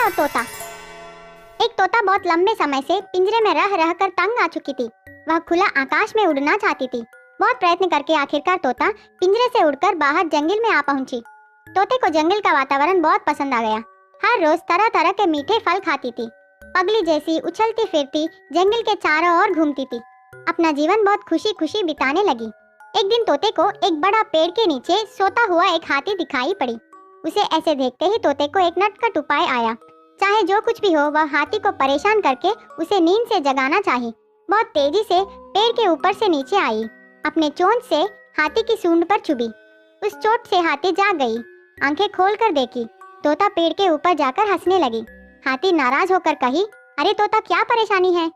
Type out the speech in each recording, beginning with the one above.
और तोता। एक तोता बहुत लंबे समय से पिंजरे में रह रह कर तंग आ चुकी थी। वह खुला आकाश में उड़ना चाहती थी। बहुत प्रयत्न करके आखिरकार तोता पिंजरे से उड़कर बाहर जंगल में आ पहुंची। तोते को जंगल का वातावरण बहुत पसंद आ गया। हर रोज तरह तरह के मीठे फल खाती थी। पगली जैसी उछलती फिरती जंगल के चारों ओर घूमती थी। अपना जीवन बहुत खुशी खुशी बिताने लगी। एक दिन तोते को एक बड़ा पेड़ के नीचे सोता हुआ एक हाथी दिखाई पड़ी। उसे ऐसे देखते ही तोते को एक नटखट उपाय आया। चाहे जो कुछ भी हो, वह हाथी को परेशान करके उसे नींद से जगाना चाहिए। बहुत तेजी से पेड़ के ऊपर से नीचे आई। अपने चोंच से हाथी की सूंड पर चुभी। उस चोट से हाथी जाग गई। आंखें खोलकर देखी। तोता पेड़ के ऊपर जाकर हंसने लगी। हाथी नाराज होकर कही, अरे तोता, क्या परेशानी है?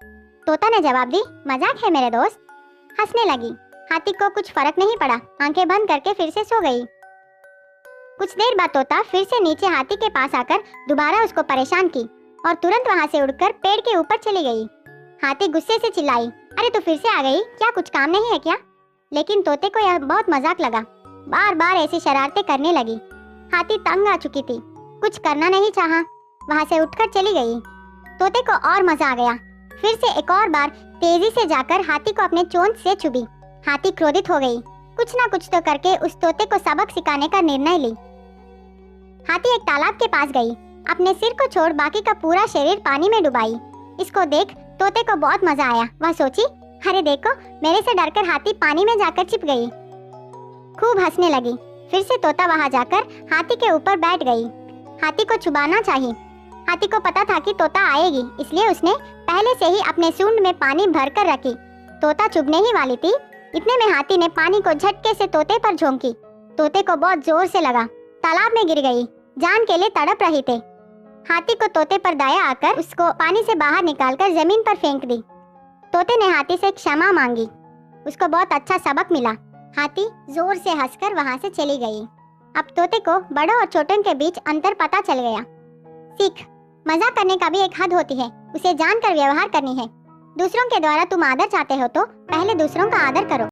तोता ने जवाब दी, मजाक है मेरे दोस्त। हंसने लगी। हाथी को कुछ फर्क नहीं पड़ा। आंखें बंद करके फिर से सो गई। कुछ देर बाद तोता फिर से नीचे हाथी के पास आकर दोबारा उसको परेशान की और तुरंत वहां से उड़कर पेड़ के ऊपर चली गई। हाथी गुस्से से चिल्लाई, अरे तू फिर से आ गई? क्या कुछ काम नहीं है क्या? लेकिन तोते को यह बहुत मजाक लगा। बार बार ऐसी शरारतें करने लगी। हाथी तंग आ चुकी थी। कुछ करना नहीं चाहा। वहां से उठकर चली गई। तोते को और मजा आ गया। फिर से एक और बार तेजी से जाकर हाथी को अपने चोंच से चुभी। हाथी क्रोधित हो गई। कुछ ना कुछ तो करके उस तोते को सबक सिखाने का निर्णय ली। हाथी एक तालाब के पास गई। अपने सिर को छोड़ बाकी का पूरा शरीर पानी में डुबाई। इसको देख तोते को बहुत मजा आया। वह सोची, अरे देखो, मेरे से डरकर हाथी पानी में जाकर छिप गई। खूब हंसने लगी। फिर से तोता वहां जाकर हाथी के ऊपर बैठ गई। हाथी को छुपाना चाहिए। हाथी को पता था कि तोता आएगी, इसलिए उसने पहले से ही अपने सूंड में पानी भर कर रखी। तोता चुभने ही वाली थी। इतने में हाथी ने पानी को झटके से तोते पर झोंकी। तोते को बहुत जोर से लगा। तालाब में गिर गई। जान के लिए तड़प रही थे। हाथी को तोते पर दया आकर उसको पानी से बाहर निकालकर जमीन पर फेंक दी। तोते ने हाथी से क्षमा मांगी। उसको बहुत अच्छा सबक मिला। हाथी जोर से हंसकर वहां से चली गई। अब तोते को बड़ों और छोटों के बीच अंतर पता चल गया। सीख, मजाक करने का भी एक हद होती है। उसे जानकर व्यवहार करनी है। दूसरों के द्वारा तुम आदर चाहते हो तो पहले दूसरों का आदर करो।